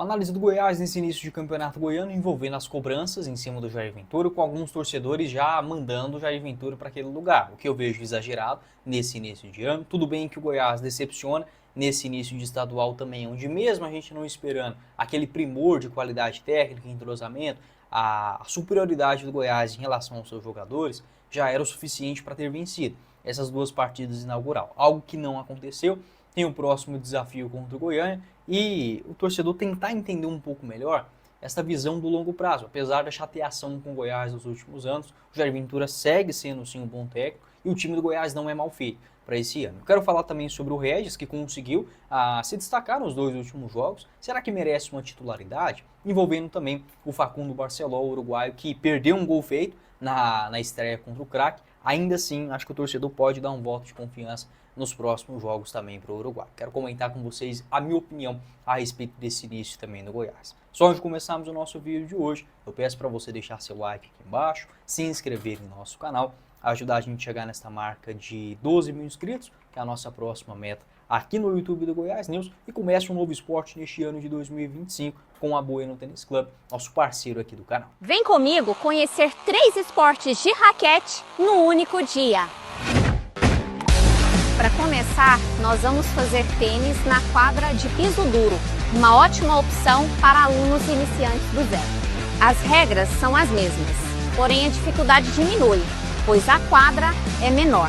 Uma análise do Goiás nesse início de campeonato goiano envolvendo as cobranças em cima do Jair Ventura, com alguns torcedores já mandando o Jair Ventura para aquele lugar, o que eu vejo exagerado nesse início de ano. Tudo bem que o Goiás decepciona nesse início de estadual também, onde mesmo a gente não esperando aquele primor de qualidade técnica e entrosamento, a superioridade do Goiás em relação aos seus jogadores já era o suficiente para ter vencido essas duas partidas inaugural, algo que não aconteceu. Tem o próximo desafio contra o Goiânia e o torcedor tentar entender um pouco melhor essa visão do longo prazo. Apesar da chateação com o Goiás nos últimos anos, o Jair Ventura segue sendo sim um bom técnico e o time do Goiás não é mal feito para esse ano. Eu quero falar também sobre o Regis, que conseguiu se destacar nos dois últimos jogos. Será que merece uma titularidade? Envolvendo também o Facundo Barceló, o uruguaio, que perdeu um gol feito na estreia contra o Craque. Ainda assim, acho que o torcedor pode dar um voto de confiança nos próximos jogos também para o Uruguai. Quero comentar com vocês a minha opinião a respeito desse início também do Goiás. Só antes de começarmos o nosso vídeo de hoje, eu peço para você deixar seu like aqui embaixo, se inscrever no nosso canal, ajudar a gente a chegar nesta marca de 12 mil inscritos, que é a nossa próxima meta aqui no YouTube do Goiás News, e comece um novo esporte neste ano de 2025 com a Bueno Tênis Club, nosso parceiro aqui do canal. Vem comigo conhecer 3 esportes de raquete no único dia. Para começar, nós vamos fazer tênis na quadra de piso duro, uma ótima opção para alunos iniciantes do zero. As regras são as mesmas, porém a dificuldade diminui, pois a quadra é menor.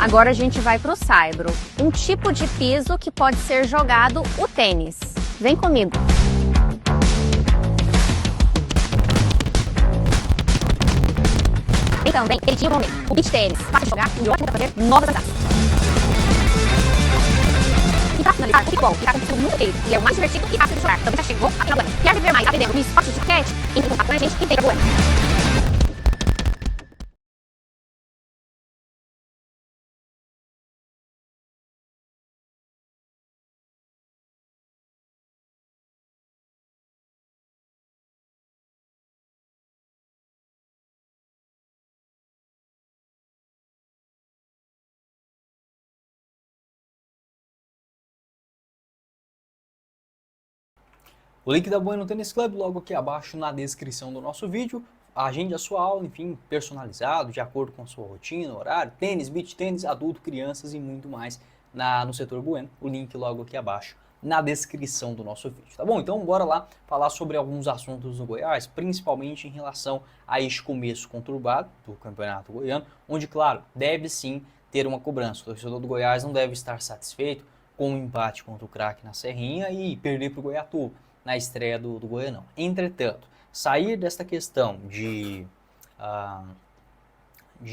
Agora a gente vai para o saibro, um tipo de piso que pode ser jogado o tênis. Vem comigo! Então, vem, ele tinha um momento. O beach tênis, fácil de jogar e ótimo para fazer novas habilidades. E para finalizar, o futebol, que está com um muito feio e é o mais divertido e fácil de jogar. Também já chegou aqui na Bueno. Quer viver mais aprendendo no esporte de raquete? Entre em contato com a gente e vem pra Bueno. O link da Bueno Tênis Club logo aqui abaixo na descrição do nosso vídeo. Agende a sua aula, enfim, personalizado, de acordo com a sua rotina, horário, tênis, beach tênis, adulto, crianças e muito mais no setor Bueno. O link logo aqui abaixo na descrição do nosso vídeo, tá bom? Então bora lá falar sobre alguns assuntos do Goiás, principalmente em relação a este começo conturbado do Campeonato Goiano, onde, claro, deve sim ter uma cobrança. O torcedor do Goiás não deve estar satisfeito com o empate contra o Craque na Serrinha e perder para o Goiatuba na estreia do Goianão. Entretanto, sair desta questão de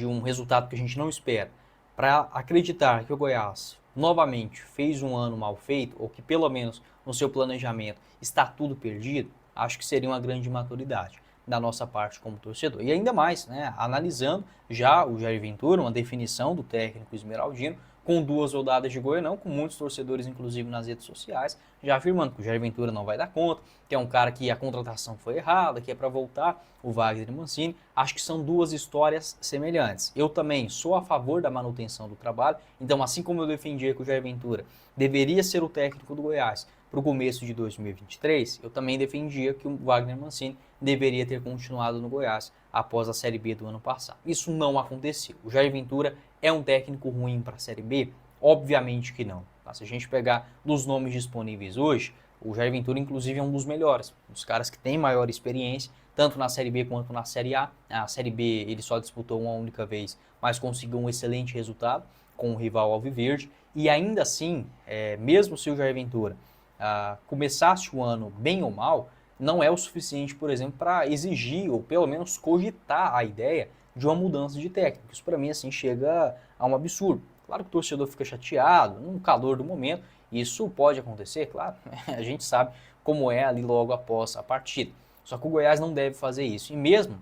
um resultado que a gente não espera, para acreditar que o Goiás novamente fez um ano mal feito, ou que pelo menos no seu planejamento está tudo perdido, acho que seria uma grande imaturidade da nossa parte como torcedor. E ainda mais, né, analisando já o Jair Ventura, uma definição do técnico esmeraldino, com 2 rodadas de Goianão, com muitos torcedores, inclusive nas redes sociais, já afirmando que o Jair Ventura não vai dar conta, que é um cara que a contratação foi errada, que é para voltar, o Wagner Mancini. Acho que são 2 histórias semelhantes. Eu também sou a favor da manutenção do trabalho, então assim como eu defendia que o Jair Ventura deveria ser o técnico do Goiás para o começo de 2023, eu também defendia que o Wagner Mancini deveria ter continuado no Goiás após a Série B do ano passado. Isso não aconteceu. O Jair Ventura é um técnico ruim para a Série B? Obviamente que não. Tá? Se a gente pegar dos nomes disponíveis hoje, o Jair Ventura, inclusive, é um dos melhores, dos caras que tem maior experiência, tanto na Série B quanto na Série A. A Série B ele só disputou uma única vez, mas conseguiu um excelente resultado com o rival Alviverde. E ainda assim, mesmo se o Jair Ventura começasse o ano bem ou mal, não é o suficiente, por exemplo, para exigir ou pelo menos cogitar a ideia de uma mudança de técnico. Isso para mim assim chega a um absurdo. Claro que o torcedor fica chateado, no calor do momento, isso pode acontecer, claro, a gente sabe como é ali logo após a partida. Só que o Goiás não deve fazer isso. E mesmo,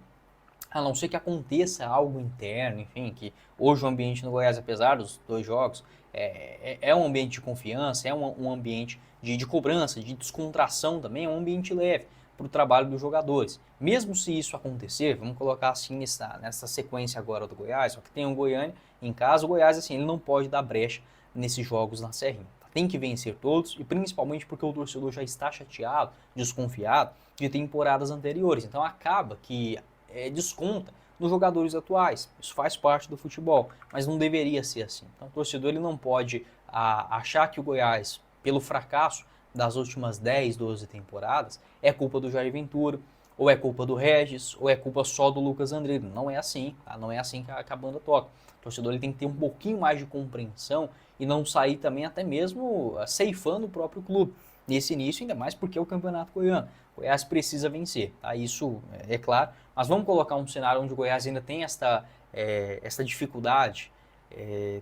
a não ser que aconteça algo interno, enfim, que hoje o ambiente no Goiás, apesar dos 2 jogos, é um ambiente de confiança, é um ambiente de cobrança, de descontração também, é um ambiente leve. para o trabalho dos jogadores. Mesmo se isso acontecer, vamos colocar assim nessa sequência agora do Goiás, só que tem o Goiânia em casa, o Goiás assim, ele não pode dar brecha nesses jogos na Serrinha. Tem que vencer todos, e principalmente porque o torcedor já está chateado, desconfiado de temporadas anteriores. Então acaba que desconta nos jogadores atuais. Isso faz parte do futebol, mas não deveria ser assim. Então o torcedor ele não pode achar que o Goiás, pelo fracasso das últimas 10, 12 temporadas, é culpa do Jair Ventura, ou é culpa do Regis, ou é culpa só do Lucas André. Não é assim, tá? Não é assim que a banda toca. O torcedor ele tem que ter um pouquinho mais de compreensão e não sair também até mesmo ceifando o próprio clube. Nesse início, ainda mais porque é o Campeonato Goiano. O Goiás precisa vencer, tá? Isso é claro. Mas vamos colocar um cenário onde o Goiás ainda tem esta dificuldade,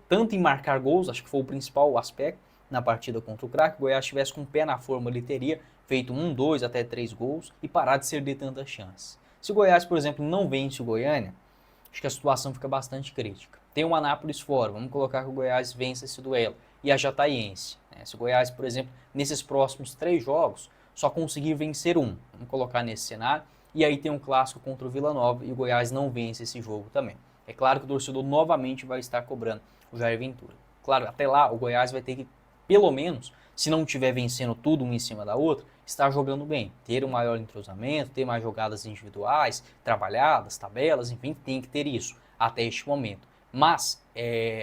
tanto em marcar gols, acho que foi o principal aspecto na partida contra o Craque. O Goiás estivesse com o pé na forma, ele teria feito 1, 2, até 3 gols e parar de perder tantas chances. Se o Goiás, por exemplo, não vence o Goiânia, acho que a situação fica bastante crítica. Tem o Anápolis fora, vamos colocar que o Goiás vence esse duelo, e a Jataiense. Se o Goiás, por exemplo, nesses próximos 3 jogos, só conseguir vencer um, vamos colocar nesse cenário, e aí tem um clássico contra o Vila Nova, e o Goiás não vence esse jogo também. É claro que o torcedor novamente vai estar cobrando o Jair Ventura. Claro, até lá o Goiás vai ter que, pelo menos, se não estiver vencendo tudo um em cima da outra, estar jogando bem, ter um maior entrosamento, ter mais jogadas individuais, trabalhadas, tabelas, enfim, tem que ter isso até este momento. Mas,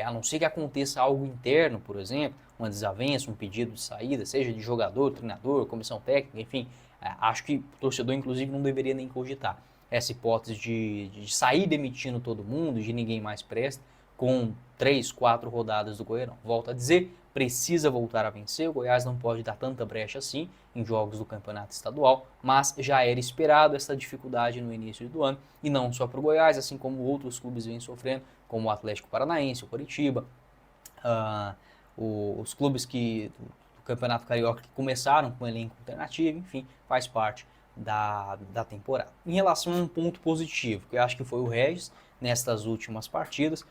a não ser que aconteça algo interno, por exemplo, uma desavença, um pedido de saída, seja de jogador, treinador, comissão técnica, enfim, acho que o torcedor, inclusive, não deveria nem cogitar essa hipótese de sair demitindo todo mundo, de ninguém mais presta, com 3, 4 rodadas do Goianão. Volto a dizer, precisa voltar a vencer, o Goiás não pode dar tanta brecha assim em jogos do campeonato estadual, mas já era esperado essa dificuldade no início do ano, e não só para o Goiás, assim como outros clubes vêm sofrendo, como o Atlético Paranaense, o Coritiba, os clubes do Campeonato Carioca que começaram com elenco alternativo, enfim, faz parte da temporada. Em relação a um ponto positivo, que eu acho que foi o Regis nestas últimas partidas,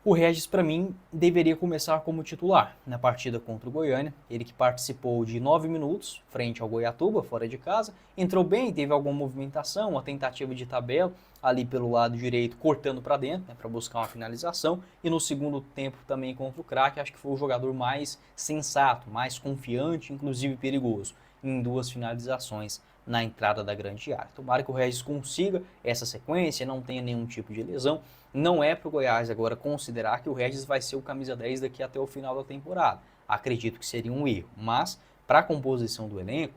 o Regis, para mim, deveria começar como titular na partida contra o Goiânia. Ele que participou de 9 minutos frente ao Goiatuba, fora de casa. Entrou bem, teve alguma movimentação, uma tentativa de tabela ali pelo lado direito, cortando para dentro, para buscar uma finalização. E no segundo tempo também contra o Craque, acho que foi o jogador mais sensato, mais confiante, inclusive perigoso, em 2 finalizações na entrada da grande área. Tomara que o Regis consiga essa sequência, não tenha nenhum tipo de lesão. Não é para o Goiás agora considerar que o Regis vai ser o camisa 10 daqui até o final da temporada. Acredito que seria um erro, mas para a composição do elenco,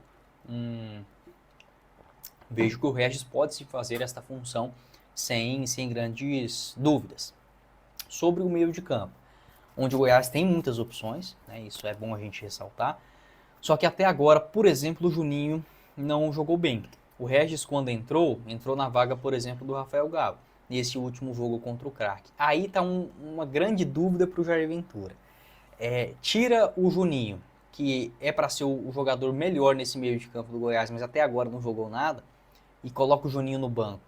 vejo que o Regis pode se fazer esta função sem grandes dúvidas. Sobre o meio de campo, onde o Goiás tem muitas opções, né, isso é bom a gente ressaltar, só que até agora, por exemplo, o Juninho não jogou bem. O Regis, quando entrou na vaga, por exemplo, do Rafael Galo, nesse último jogo contra o Craque. Aí está uma grande dúvida para o Jair Ventura. Tira o Juninho, que é para ser o jogador melhor nesse meio de campo do Goiás, mas até agora não jogou nada, e coloca o Juninho no banco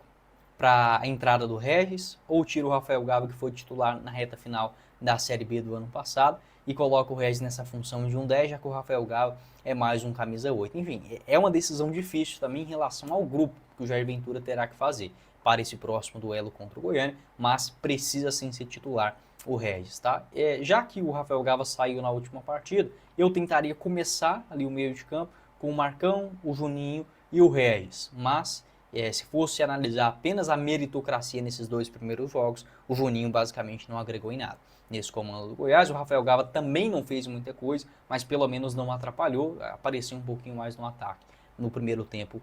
para a entrada do Regis, ou tira o Rafael Galo, que foi titular na reta final da Série B do ano passado, e coloca o Regis nessa função de um 10, já que o Rafael Galo é mais um camisa 8. Enfim, é uma decisão difícil também em relação ao grupo que o Jair Ventura terá que fazer para esse próximo duelo contra o Goiânia, mas precisa sim ser titular o Regis, tá? Já que o Rafael Gava saiu na última partida, eu tentaria começar ali o meio de campo com o Marcão, o Juninho e o Regis, mas se fosse analisar apenas a meritocracia nesses 2 primeiros jogos, o Juninho basicamente não agregou em nada nesse comando do Goiás. O Rafael Gava também não fez muita coisa, mas pelo menos não atrapalhou, apareceu um pouquinho mais no ataque no primeiro tempo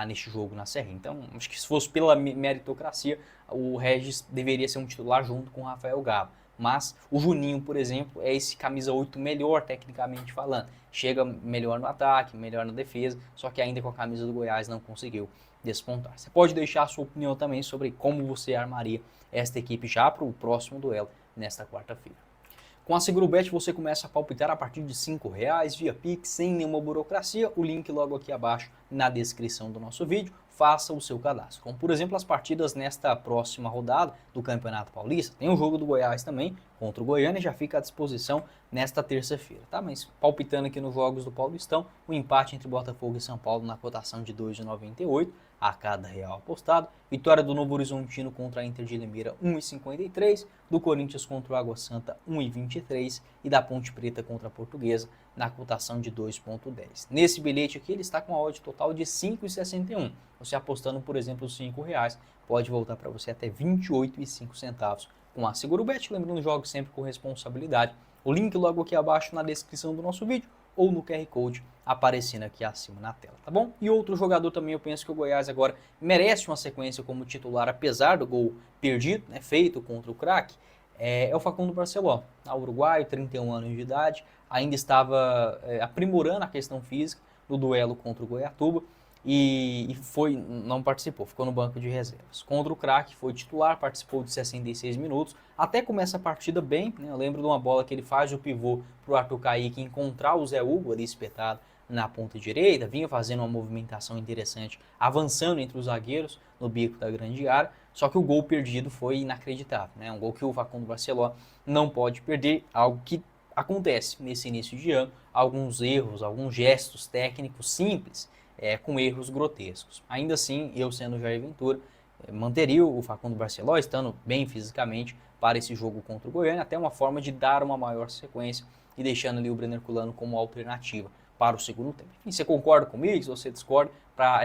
neste jogo na Serrinha. Então, acho que se fosse pela meritocracia, o Regis deveria ser um titular junto com o Rafael Gava. Mas o Juninho, por exemplo, é esse camisa 8 melhor, tecnicamente falando. Chega melhor no ataque, melhor na defesa, só que ainda com a camisa do Goiás não conseguiu despontar. Você pode deixar a sua opinião também sobre como você armaria esta equipe já para o próximo duelo nesta quarta-feira. Com a Segurbet você começa a palpitar a partir de R$5 via Pix, sem nenhuma burocracia. O link logo aqui abaixo na descrição do nosso vídeo. faça o seu cadastro. Como, por exemplo, as partidas nesta próxima rodada do Campeonato Paulista. Tem o jogo do Goiás também, contra o Goiânia, já fica à disposição nesta terça-feira, tá? Mas palpitando aqui nos jogos do Paulistão, o empate entre Botafogo e São Paulo na cotação de 2,98 a cada real apostado. Vitória do Novo Horizontino contra a Inter de Limeira, 1,53. Do Corinthians contra o Água Santa, 1,23. E da Ponte Preta contra a Portuguesa, na cotação de 2,10. Nesse bilhete aqui, ele está com a odd total de 5,61. Você apostando, por exemplo, R$5, pode voltar para você até 28,05 centavos com a Segurobet. Lembrando, jogue sempre com responsabilidade. O link logo aqui abaixo na descrição do nosso vídeo ou no QR Code aparecendo aqui acima na tela, tá bom? E outro jogador também, eu penso que o Goiás agora merece uma sequência como titular, apesar do gol perdido, né, feito contra o craque, é o Facundo Barceló, uruguaio, 31 anos de idade, ainda estava aprimorando a questão física no duelo contra o Goiatuba e não participou, ficou no banco de reservas. Contra o craque foi titular, participou de 66 minutos, até começa a partida bem, né? Eu lembro de uma bola que ele faz o pivô para o Arthur Kaique encontrar o Zé Hugo ali espetado na ponta direita, vinha fazendo uma movimentação interessante, avançando entre os zagueiros no bico da grande área, só que o gol perdido foi inacreditável, né? Um gol que o Facundo Barceló não pode perder, algo que acontece nesse início de ano, alguns erros, alguns gestos técnicos simples, com erros grotescos. Ainda assim, eu sendo o Jair Ventura, manteria o Facundo Barceló estando bem fisicamente para esse jogo contra o Goiânia, até uma forma de dar uma maior sequência e deixando ali o Brenner Herculano como alternativa para o segundo tempo. Enfim, você concorda comigo? Se você discorda, para